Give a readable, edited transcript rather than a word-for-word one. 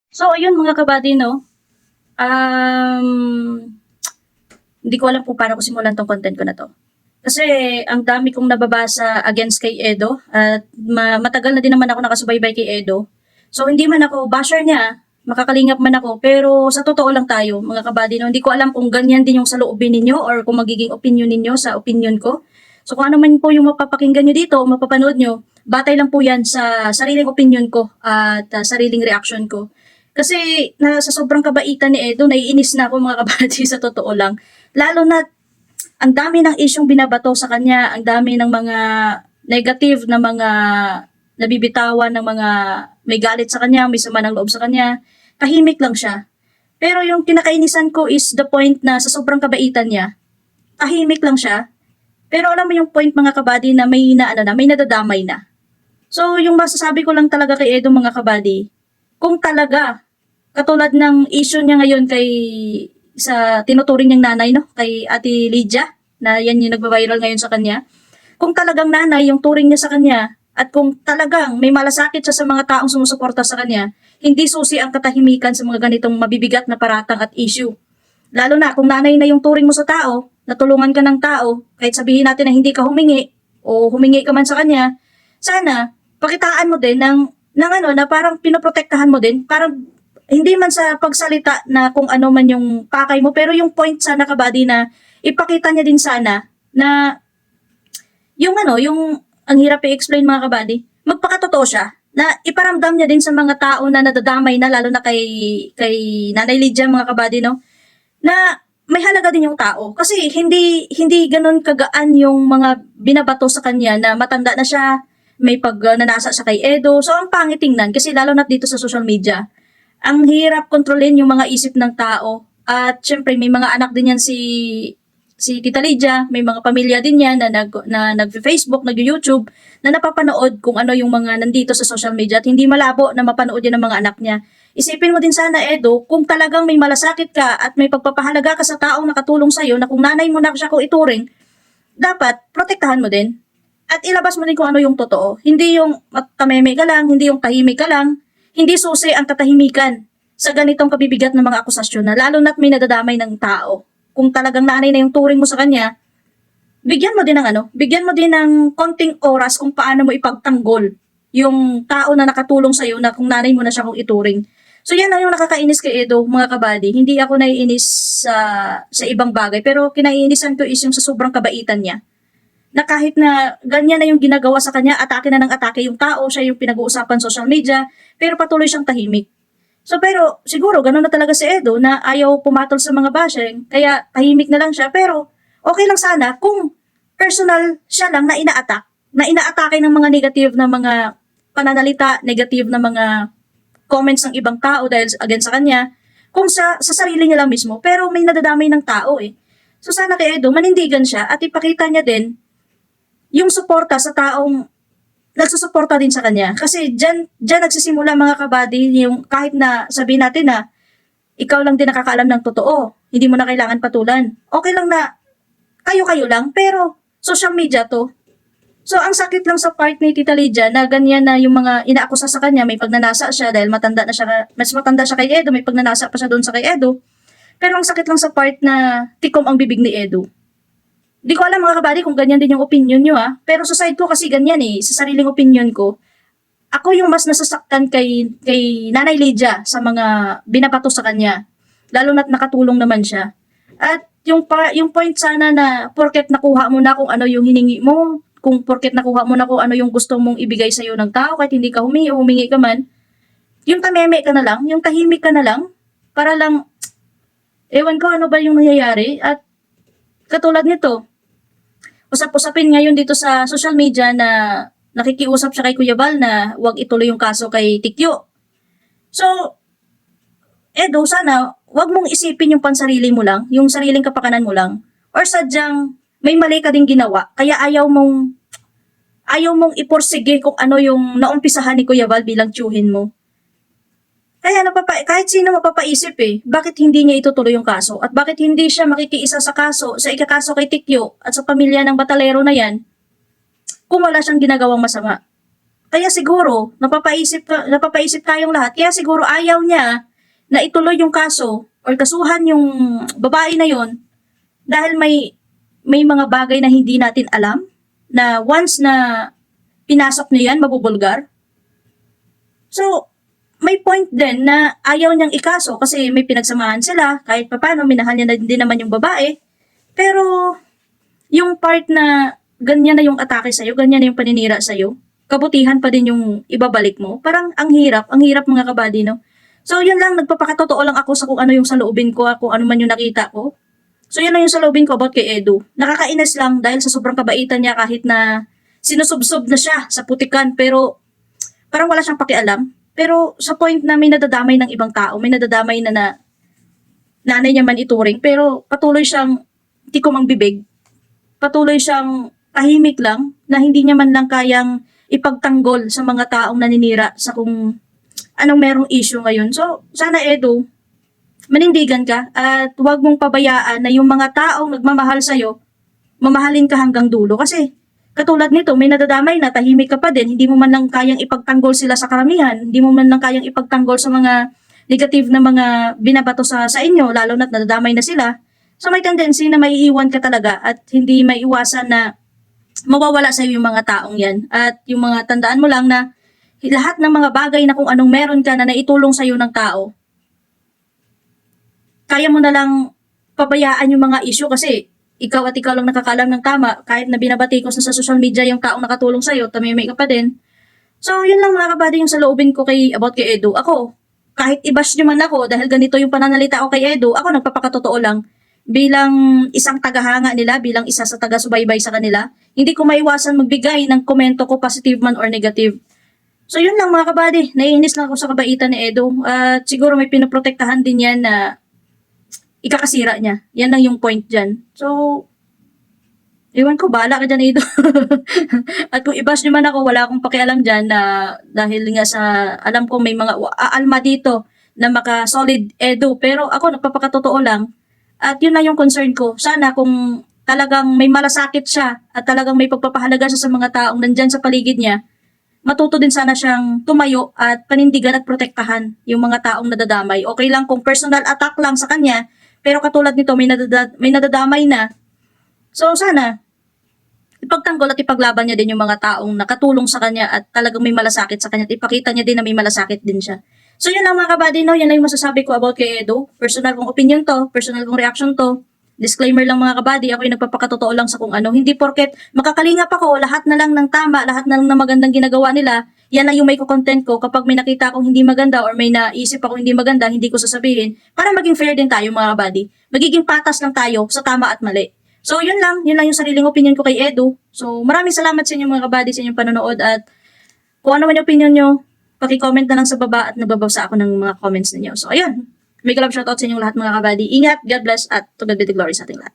So ayun mga kabady 'no, um, hindi ko alam kung paano ko simulan 'tong content ko na 'to. Kasi ang dami kong nababasa against kay Edo at matagal na din naman ako nakasubaybay kay Edo. So hindi man ako basher niya, makakalingap man ako, pero sa totoo lang tayo mga kabady 'no, hindi ko alam kung ganyan din yung saloobin ninyo or kung magiging opinyon ninyo sa opinyon ko. So kung ano man po yung mapapakinggan niyo dito o mapapanood niyo, batay lang po yan sa sariling opinyon ko at sariling reaction ko. Kasi sa sobrang kabaitan ni Edo, naiinis na ako mga kabady sa totoo lang. Lalo na ang dami ng isyong binabato sa kanya, ang dami ng mga negative na mga nabibitawan ng mga may galit sa kanya, may sama ng loob sa kanya. Tahimik lang siya. Pero yung kinakainisan ko is the point na sa sobrang kabaitan niya, tahimik lang siya. Pero alam mo yung point mga kabady na may nadadamay na. So yung masasabi ko lang talaga kay Edo mga kabady, kung talaga katulad ng issue niya ngayon kay sa tinuturing niyang nanay no, kay Ate Lydia na yan yung nagba-viral ngayon sa kanya. Kung talagang nanay yung turing niya sa kanya at kung talagang may malasakit siya sa mga taong sumusuporta sa kanya, hindi susi ang katahimikan sa mga ganitong mabibigat na paratang at issue. Lalo na kung nanay na yung turing mo sa tao, natulungan ka ng tao, kahit sabihin natin na hindi ka humingi o humingi ka man sa kanya, sana pakitaan mo din ng ano na parang pinoprotektahan mo din, parang hindi man sa pagsalita na kung ano man yung pakay mo, pero yung point sana kabady na ipakita niya din sana na yung ano, yung ang hirap i-explain mga kabady, magpakatotoo siya na iparamdam niya din sa mga tao na nadadamay na lalo na kay Nanay Lydia mga kabady no na may halaga din yung tao kasi hindi ganoon kagaan yung mga binabato sa kanya na matanda na siya, may pagnanasa siya kay Edo. So ang pangit tingnan kasi lalo na dito sa social media. Ang hirap kontrolin yung mga isip ng tao at syempre may mga anak din yan si Tita Lydia, may mga pamilya din yan na nag-Facebook, nag-YouTube, na napapanood kung ano yung mga nandito sa social media at hindi malabo na mapanood yan ng mga anak niya. Isipin mo din sana, Edo, kung talagang may malasakit ka at may pagpapahalaga ka sa taong nakatulong sa'yo na kung nanay mo na siya kung ituring, dapat protektahan mo din. At ilabas mo din kung ano yung totoo. Hindi yung tameme ka lang, hindi yung tahimik ka lang, hindi susi ang katahimikan sa ganitong kabibigat ng mga akusasyon na lalo na't may nadadamay ng tao. Kung talagang nanay na yung turing mo sa kanya, bigyan mo din ng ano, bigyan mo din ng konting oras kung paano mo ipagtanggol yung tao na nakatulong sa'yo na kung nanay mo na siya kung ituring. So yan lang yung nakakainis kay Edo, mga kabady. Hindi ako naiinis sa ibang bagay, pero kinaiinisan ko is yung sa sobrang kabaitan niya. Na kahit na ganyan na yung ginagawa sa kanya, atake na ng atake yung tao, siya yung pinag-uusapan sa social media, pero patuloy siyang tahimik. So pero siguro ganun na talaga si Edo na ayaw pumatol sa mga bashing, kaya tahimik na lang siya, pero okay lang sana kung personal siya lang na inaatake ng mga negative na mga pananalita, negative na mga comments ng ibang tao dahil against sa kanya, kung sa sarili niya lang mismo, pero may nadadamay ng tao eh. So sana kay Edo, manindigan siya at ipakita niya din yung suporta sa taong nagsusuporta din sa kanya. Kasi dyan nagsisimula mga kabady, yung kahit na sabihin natin na ikaw lang din nakakaalam ng totoo, hindi mo na kailangan patulan. Okay lang na kayo-kayo lang, pero social media to. So, ang sakit lang sa part ni Tita Lydia na ganyan na yung mga inaakusa sa kanya, may pagnanasa siya dahil matanda na siya, mas matanda siya kay Edo, may pagnanasa pa siya doon sa kay Edo. Pero ang sakit lang sa part na tikom ang bibig ni Edo. Di ko alam mga kabady kung ganyan din yung opinion nyo ha. Pero sa side ko kasi ganyan eh. Sa sariling opinion ko, ako yung mas nasasaktan kay Nanay Lydia sa mga binabato sa kanya. Lalo na't nakatulong naman siya. At yung point sana na porket nakuha mo na kung ano yung hiningi mo, kung porket nakuha mo na kung ano yung gusto mong ibigay sa'yo ng tao, kahit hindi ka humingi o humingi ka man, yung tameme ka na lang, yung tahimik ka na lang, para lang, ewan ko ano ba yung nangyayari. At katulad nito, usap-usapin ngayon dito sa social media na nakikiusap siya kay Kuya Bal na huwag ituloy yung kaso kay Tikyo. So, Edo, sana huwag mong isipin yung pansarili mo lang, yung sariling kapakanan mo lang, or sadyang may mali ka ding ginawa, kaya ayaw mong iporsige kung ano yung naumpisahan ni Kuya Bal bilang tiyuhin mo. Kaya kahit sino mapapaisip eh, bakit hindi niya itutuloy yung kaso? At bakit hindi siya makikiisa sa kaso, sa ikakaso kay Tikyo at sa pamilya ng batalero na yan kung wala siyang ginagawang masama? Kaya siguro, napapaisip tayong lahat, kaya siguro ayaw niya na ituloy yung kaso or kasuhan yung babae na yon dahil may mga bagay na hindi natin alam na once na pinasok niya yan, mabubulgar. So, may point din na ayaw niyang ikaso kasi may pinagsamahan sila, kahit papano, minahal niya na din naman yung babae. Pero, yung part na ganyan na yung atake sa'yo, ganyan na yung paninira sa'yo, kabutihan pa din yung ibabalik mo. Parang ang hirap mga kabady, no? So, yun lang, nagpapakatotoo lang ako sa kung ano yung saloobin ko, kung ano man yung nakita ko. So, yun lang yung saloobin ko about kay Edu. Nakakainis lang dahil sa sobrang kabaitan niya kahit na sinusubsob na siya sa putikan, pero parang wala siyang pakialam. Pero sa point na may nadadamay ng ibang tao, may nadadamay na nanay niya man ituring, pero patuloy siyang tikom ang bibig, patuloy siyang tahimik lang na hindi niya man lang kayang ipagtanggol sa mga taong naninira sa kung anong merong issue ngayon. So, sana Edu, manindigan ka at huwag mong pabayaan na yung mga taong nagmamahal sa'yo, mamahalin ka hanggang dulo. Kasi katulad nito, may nadadamay na tahimik ka pa din, hindi mo man lang kayang ipagtanggol sila sa karamihan, hindi mo man lang kayang ipagtanggol sa mga negative na mga binabato sa inyo, lalo na't nadadamay na sila. So may tendency na maiiwan ka talaga at hindi maiiwasan na mawawala sa iyo yung mga taong yan. At yung mga tandaan mo lang na lahat ng mga bagay na kung anong meron ka na naitulong sa iyo ng tao, kaya mo na lang pabayaan yung mga issue kasi ikaw at ikaw lang nakakalam ng tama. Kahit na binabati ko sa social media yung taong nakatulong sa'yo, tamimik ka pa din. So, yun lang mga kabady yung saloobin ko about kay Edu. Ako, kahit i-bash nyo man ako dahil ganito yung pananalita ko kay Edu, ako nagpapakatotoo lang. Bilang isang tagahanga nila, bilang isa sa taga-subaybay sa kanila, hindi ko maiwasan magbigay ng komento ko, positive man or negative. So, yun lang mga kabady. Naiinis lang ako sa kabaitan ni Edu. At siguro may pinoprotektahan din yan na ikakasira niya. Yan lang yung point dyan. So, ewan ko, bahala ka dyan, Edo. At kung i-bash naman ako, wala akong pakialam dyan na dahil nga sa, alam ko may mga aalma dito na maka-solid Edo. Pero ako, nagpapakatotoo lang. At yun lang yung concern ko. Sana kung talagang may malasakit siya at talagang may pagpapahalaga siya sa mga taong nandyan sa paligid niya, matuto din sana siyang tumayo at panindigan at protektahan yung mga taong nadadamay. Okay lang kung personal attack lang sa kanya, pero katulad nito, may nadadamay na. So, sana, ipagtanggol at ipaglaban niya din yung mga taong nakatulong sa kanya at talagang may malasakit sa kanya at ipakita niya din na may malasakit din siya. So, yun lang mga kabady, no? Yan lang yung masasabi ko about kay Edo. Personal kong opinion to, personal kong reaction to. Disclaimer lang mga kabady, ako yung nagpapakatotoo lang sa kung ano. Hindi porket makakalingap ako, lahat na lang ng tama, lahat na lang ng magandang ginagawa nila, yan lang yung may content ko. Kapag may nakita akong hindi maganda or may naisip ako hindi maganda, hindi ko sasabihin. Para maging fair din tayo mga kabady. Magiging patas lang tayo sa tama at mali. So yun lang yung sariling opinion ko kay Edu. So maraming salamat sa inyo mga kabady sa inyong panonood at kung ano man yung opinion nyo, paki-comment na lang sa baba at nagbabasa ako ng mga comments ninyo. So ayun, may kalab shoutout sa inyong lahat mga kabady. Ingat, God bless at to God be the glory sa ating lahat.